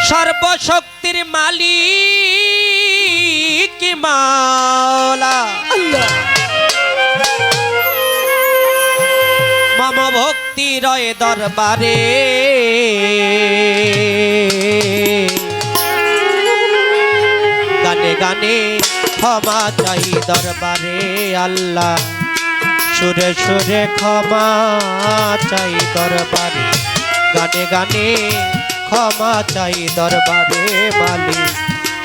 সর্বশক্তির মালিক মাওলা আল্লাহ মম ভক্তি রয়ে দরবারে গানে গানে ক্ষমা চাই দরবারে আল্লাহ সুরে সুরে ক্ষমা চাই দরবারে গানে গানে ক্ষমা চাই দরবারে মালিক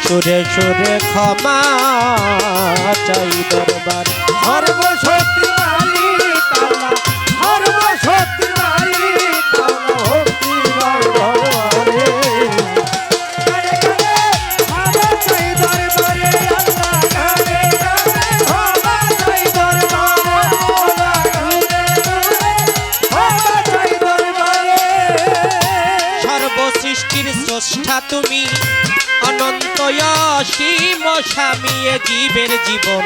সুরে সুরে ক্ষমা চাই দরবারে সর্বশক্তি মালিক আল্লাহ সর্বশক্তি মালিক আল্লাহ ভক্তি রয় দরবারে গানে গানে ক্ষমা চাই দরবারে আল্লাহ গানে গানে ক্ষমা চাই দরবারে আল্লাহ গানে গানে ক্ষমা চাই দরবারে সর্বসৃষ্টির স্রষ্টা তুমি অনন্ত অসীম স্বামী জীবের জীবন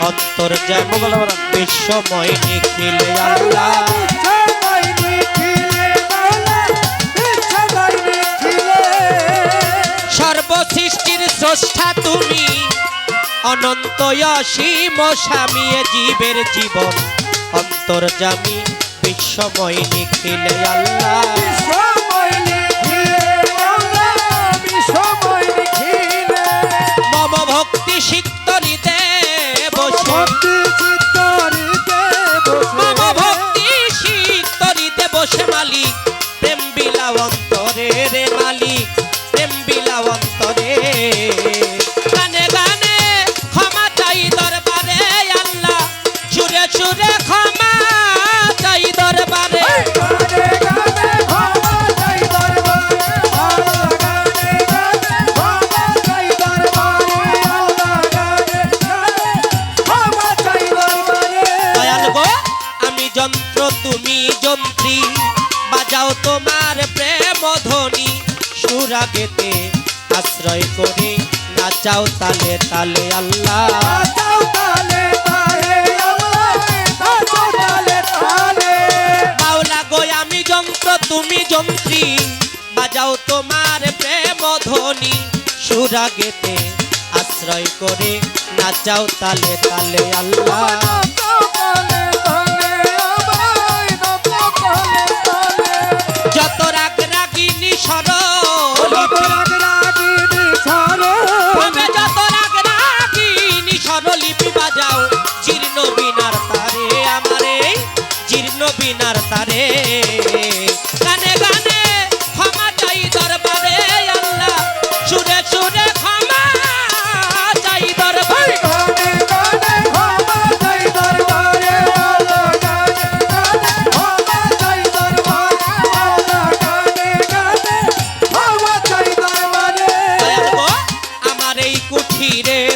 অন্তর্যামী বিশ্বময় নিখিলে আল্লাহ সর্বসৃষ্টির স্রষ্টা তুমি অনন্ত অসীম স্বামী জীবের জীবন অন্তর্যামী বিশ্বময় নিখিলে আল্লাহ মম ভক্তি সিক্তরিতে বসে মালিক প্রেম বিলাও অন্তরে রে মালিক প্রেম বিলাও অন্তরে গানে গানে ক্ষমা চাই দরবারে আল্লাহ সুরে সুরে ক্ষমা চাই দরবারে যন্ত্র তুমি যন্ত্রী বাজাও তোমার প্রেম ধ্বনি সুরাগেতে আশ্রয় করে নাচাও তালে তালে আল্লাহ মাওলা গো আমি যন্ত্র তুমি যন্ত্রী বাজাও তোমার প্রেম ধ্বনি সুরাগেতে আশ্রয় করে নাচাও তালে তালে আল্লাহ যত রাগ রাগিনী স্বরলিপি বাজাও জীর্ণ বিনার তারে আমারে জীর্ণ বিনার তারে গানে গানে ক্ষমা চাই দরবারে আল্লাহ সুরে সুরে ক্ষমা চাই দরবারে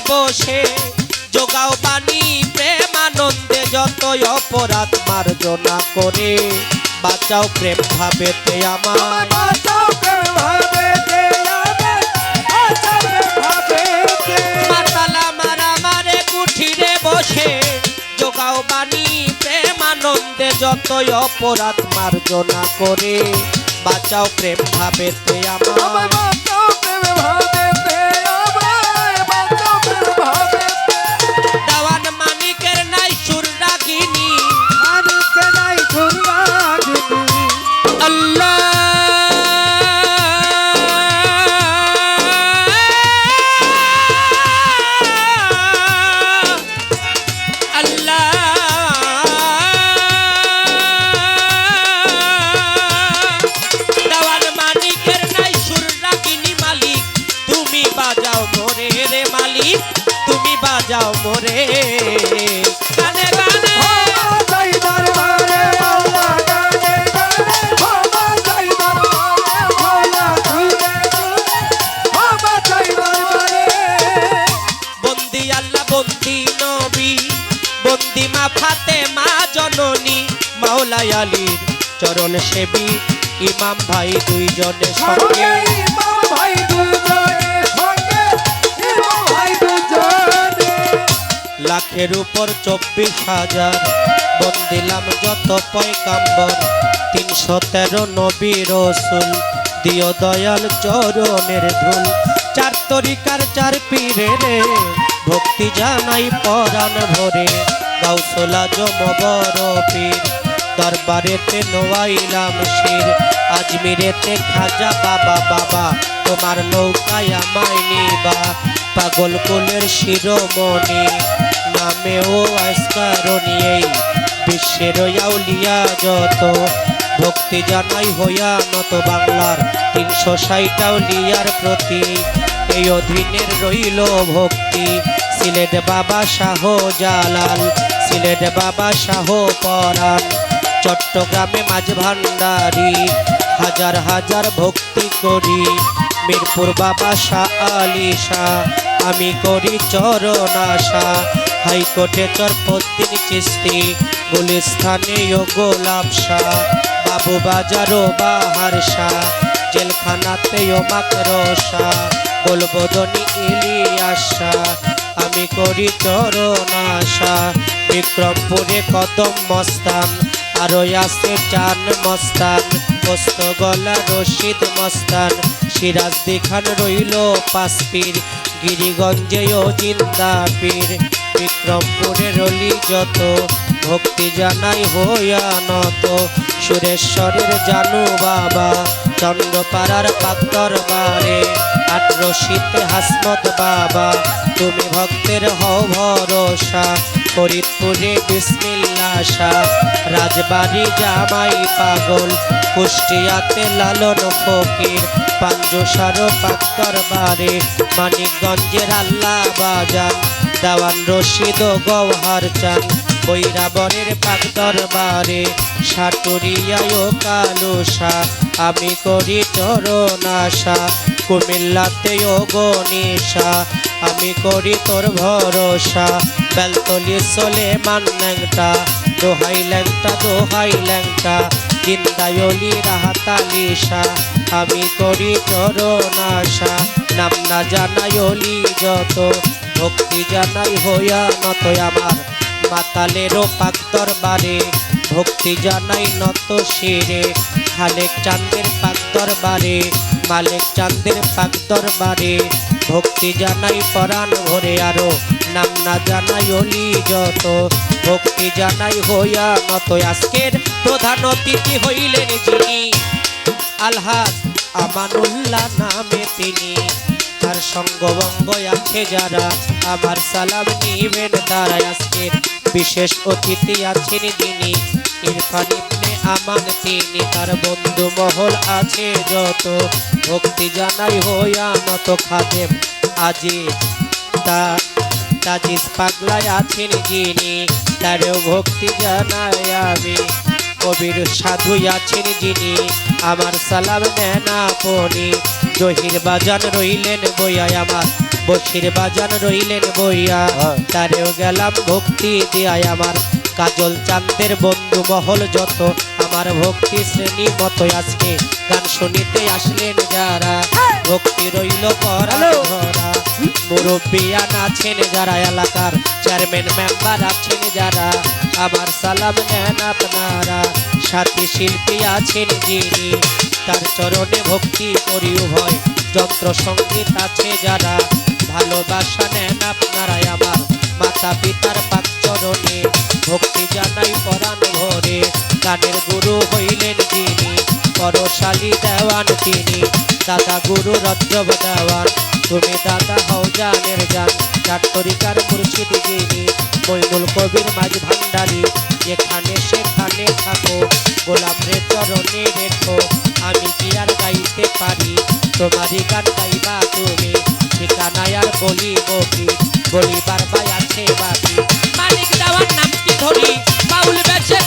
বসে যোগাও পানি প্রেমানন্দে যত অপরাধ মার্জনা করে বাঁচাও প্রেম ভাবেতে আমার মাতালা মারা মারে কুঠিরে বসে যোগাও পানি প্রেমানন্দে যত অপরাধ মার্জনা করে বাঁচাও প্রেম ভাবেতে আমার যাও মোরে গানে গানে ক্ষমা চাই দরবারে আল্লাহ গানে গানে ক্ষমা চাই দরবারে ভোলা তুলে তুলে ক্ষমা চাই দরবারে বন্দি আল্লাহ বন্দি নবী বন্দি মা ফাতেমা জননী মাওলাই আলীর চরণ সেবী ইমাম ভাই দুইজনের সঙ্গে ইমাম ভাই দুজনের সঙ্গে ইমাম ভাই দুজনে লাখের উপর 24,000 বন্দিলাম যত পয়গাম্বর 313 নবী রসুল দিও দয়াল চরণের ধুল চার তরিকার চার পীরে রে ভক্তি জানাই পরাণ ভরে গাউসুল আজম বড় পীর দরবারেতে নোয়াইলাম শির আজমিরেতে খাজা বাবা বাবা তোমার নৌকায় আমায় নিবা পাগল কুলের শিরোমণি নামে ও আসকারণী এই বিশ্বের আউলিয়া যত ভক্তি জানাই হইয়া নত বাংলার 360 আউলিয়ার প্রতি এই অধীনের রইল ভক্তি সিলেট বাবা শাহ জালাল সিলেট বাবা শাহ পরাণ চট্টগ্রামে মাঝ ভান্ডারি হাজার হাজার ভক্তি করি মিরপুর বাবা শাহ আলী শাহ আমি করি চরণ আশা হাইকোর্টে চরপদ্দিন চিস্তি গুলিস্থানে ও গোলাপ শাহ বাবু বাজারও বাহার শাহ জেলখানাতে ও মাকরসা বলবদনি ইলিয়াস শাহ আমি করি চরণ আশা বিক্রমপুরে কদম মস্তান আরো আছে চান মস্তান পোস্ত গলা রশিদ মস্তান সিরাজদি খান রইল পাঁচপীর গিরিগঞ্জে ও জিন্দা পীর বিক্রমপুরে রলি যত ভক্তি জানাই হইয়া নত সুরেশ্বরের জানু বাবা চন্দ্রপাড়ার পাক্তর বারে আট রশিতে হাসমত বাবা তুমি ভক্তের হও ভরসা ফরিদপুরে বিসমিল্লাহ শাহ রাজবাড়ি জামাই পাগল কুষ্টিয়াতে লালন ফকির পাঞ্জসার পাক্তর বারে মানিকগঞ্জের আল্লাহ বাজান দেওয়ান রশিদ ও গৌহার চান বৈরাবরের পাক্তর বারে সাটুরিয়ায় ও কালুসা আমি করি চরণ আশা কুমিল্লাতে ও গনিশা আমি করি তোর ভরসা বেলতলি সোলেমান ল্যাংটা দোহাই ল্যাংটা জিন্দায়লি রাহাতালিশা আমি করি চরণ আশা নাম না জানায়লি যত ভক্তি জানাই হইয়া নত আমার মাতালেরও পাক্তর বারে ভক্তি জানাই নত শিরে খালেক চাঁদের পাক্তর বারে মালিক চাঁদের পাক্তর বারে ভক্তি জানাই পরাণ ভরে আরো নাম না জানাই অলি যত ভক্তি জানাই হইয়া নত আজকের প্রধান অতিথি হইলেন যিনি আলহাজ আমানুল্লাহ নামে তিনি তার সঙ্গবঙ্গ আছে যারা আমার সালাম নিবেন দাঁড়ায় আজকের বিশেষ অতিথি আছেন যিনি ইরফান ইবনে আমান তিনি তার বন্ধু মহল আছে যত ভক্তি জানাই হইয়া নত খাদেম আজি তাজিস পাগলায় আছেন যিনি তারও ভক্তি জানাই আমি কবির সাধু আছেন যিনি আমার সালাম নেন আপনি জহির বাজান রইলেন বইয়া আমার বসির বাজান রইলেন বইয়া তারেও গেলাম ভক্তি দিয়ায় আমার কাজল চাঁদের বন্ধু মহল যত আমার ভক্তি শ্রেণী মতো আজকে গান শুনিতে আসলেন যারা ভক্তি রইল পরা ধরা মুরব্বিয়ান আছেন যারা এলাকার চেয়ারম্যান মেম্বার আছেন যারা আমার সালাম নেন আপনারা সাথী শিল্পী আছেন যিনি তার চরণে ভক্তি করি উভয় যন্ত্র সঙ্গীত আছে যারা ভালোবাসা নেন আপনারা আমার মাতা পিতার পাক চরণে ভক্তি জানাই পরাণ ভরে গানের গুরু হইলেন যিনি পরশালী দেওয়ান তিনি দাদা গুরু রজ্জব দেওয়ান তুমি দাদা হও জানের জান চার তরিকার মুর্শিদ যিনি মইনুল কবির মাঝ ভান্ডারি যেখানে সেখানে থাকো গোলাম রে চরণে রেখো আমি কি আর গাইতে পারি তোমারই গান গাইবা তুমি ঠিকানায় আর বলিব কি বলিবার ভাই আছে বাকি মানিক দেওয়ার নামটি ধরি বাউল বেশে